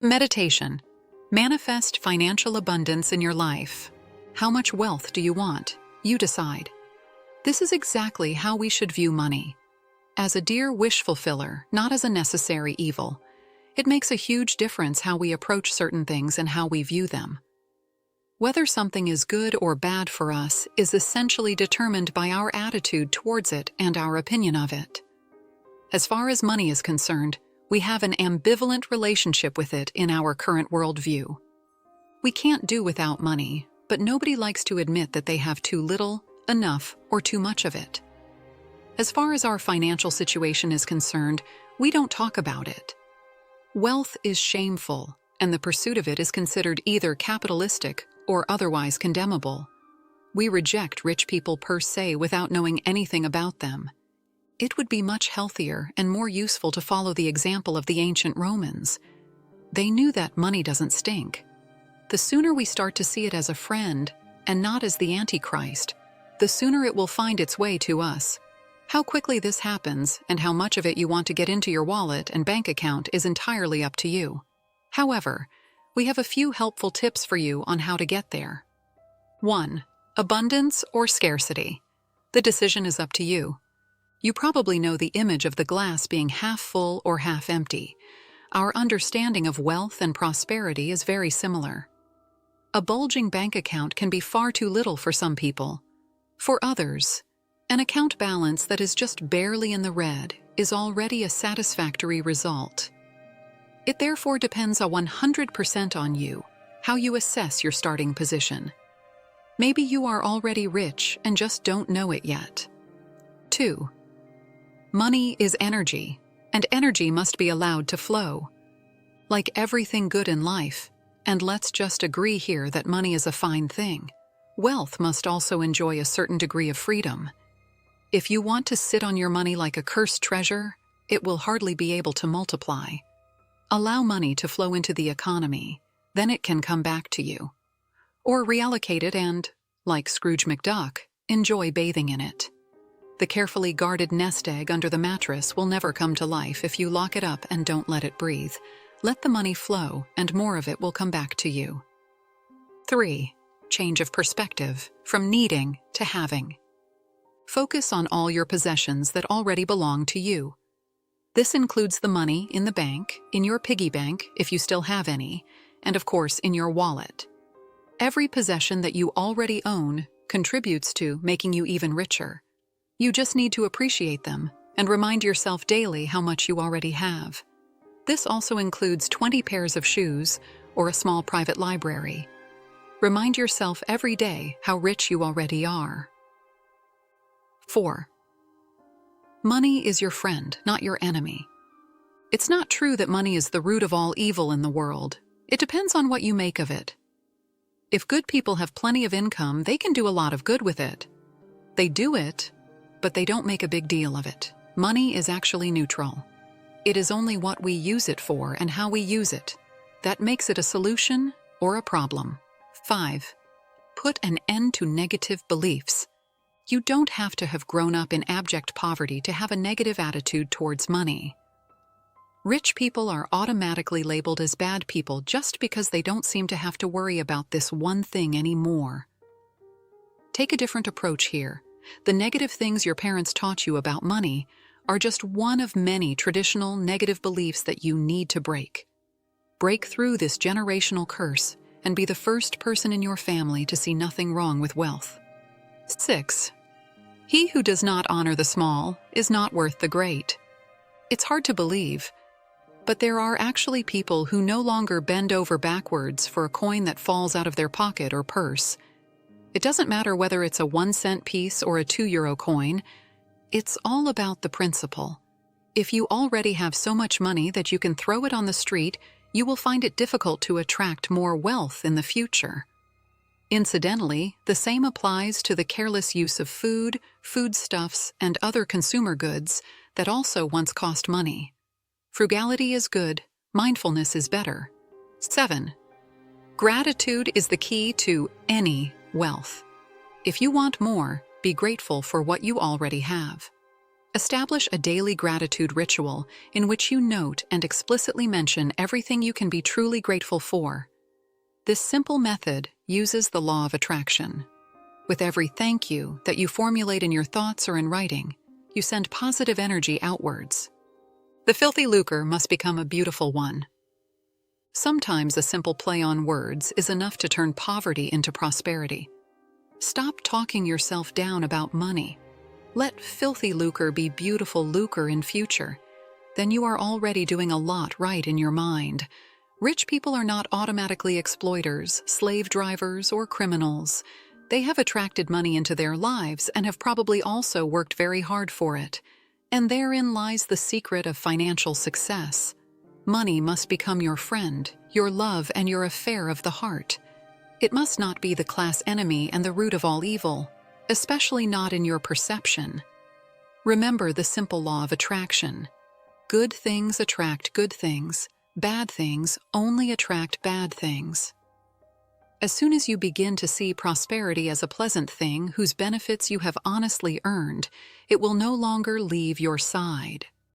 Meditation. Manifest financial abundance in your life. How much wealth do you want? You decide. This is exactly how we should view money. As a dear wish fulfiller, not as a necessary evil. It makes a huge difference how we approach certain things and how we view them. Whether something is good or bad for us is essentially determined by our attitude towards it and our opinion of it. As far as money is concerned, we have an ambivalent relationship with it in our current worldview. We can't do without money, but nobody likes to admit that they have too little, enough, or too much of it. As far as our financial situation is concerned, we don't talk about it. Wealth is shameful, and the pursuit of it is considered either capitalistic or otherwise condemnable. We reject rich people per se without knowing anything about them. It would be much healthier and more useful to follow the example of the ancient Romans. They knew that money doesn't stink. The sooner we start to see it as a friend and not as the Antichrist, the sooner it will find its way to us. How quickly this happens and how much of it you want to get into your wallet and bank account is entirely up to you. However, we have a few helpful tips for you on how to get there. 1. Abundance or scarcity. The decision is up to you. You probably know the image of the glass being half full or half empty. Our understanding of wealth and prosperity is very similar. A bulging bank account can be far too little for some people. For others, an account balance that is just barely in the red is already a satisfactory result. It therefore depends 100% on you, how you assess your starting position. Maybe you are already rich and just don't know it yet. 2. Money is energy, and energy must be allowed to flow. Like everything good in life, and let's just agree here that money is a fine thing, wealth must also enjoy a certain degree of freedom. If you want to sit on your money like a cursed treasure, it will hardly be able to multiply. Allow money to flow into the economy, then it can come back to you. Or reallocate it and, like Scrooge McDuck, enjoy bathing in it. The carefully guarded nest egg under the mattress will never come to life if you lock it up and don't let it breathe. Let the money flow, and more of it will come back to you. 3. Change of perspective, from needing to having. Focus on all your possessions that already belong to you. This includes the money in the bank, in your piggy bank, if you still have any, and of course in your wallet. Every possession that you already own contributes to making you even richer. You just need to appreciate them and remind yourself daily how much you already have. This also includes 20 pairs of shoes or a small private library. Remind yourself every day how rich you already are. 4. Money is your friend, not your enemy. It's not true that money is the root of all evil in the world. It depends on what you make of it. If good people have plenty of income, they can do a lot of good with it. They do it, but they don't make a big deal of it. Money is actually neutral. It is only what we use it for and how we use it that makes it a solution or a problem. 5. Put an end to negative beliefs. You don't have to have grown up in abject poverty to have a negative attitude towards money. Rich people are automatically labeled as bad people just because they don't seem to have to worry about this one thing anymore. Take a different approach here. The negative things your parents taught you about money are just one of many traditional negative beliefs that you need to break. Break through this generational curse and be the first person in your family to see nothing wrong with wealth. 6. He who does not honor the small is not worth the great. It's hard to believe, but there are actually people who no longer bend over backwards for a coin that falls out of their pocket or purse. It doesn't matter whether it's a 1-cent piece or a €2 coin. It's all about the principle. If you already have so much money that you can throw it on the street, you will find it difficult to attract more wealth in the future. Incidentally, the same applies to the careless use of food, foodstuffs, and other consumer goods that also once cost money. Frugality is good, mindfulness is better. 7. Gratitude is the key to any wealth. If you want more, be grateful for what you already have. Establish a daily gratitude ritual in which you note and explicitly mention everything you can be truly grateful for. This simple method uses the law of attraction. With every thank you that you formulate in your thoughts or in writing, you send positive energy outwards. The filthy lucre must become a beautiful one. Sometimes a simple play on words is enough to turn poverty into prosperity. Stop talking yourself down about money. Let filthy lucre be beautiful lucre in future. Then you are already doing a lot right in your mind. Rich people are not automatically exploiters, slave drivers, or criminals. They have attracted money into their lives and have probably also worked very hard for it. And therein lies the secret of financial success. Money must become your friend, your love, and your affair of the heart. It must not be the class enemy and the root of all evil, especially not in your perception. Remember the simple law of attraction. Good things attract good things. Bad things only attract bad things. As soon as you begin to see prosperity as a pleasant thing whose benefits you have honestly earned, it will no longer leave your side.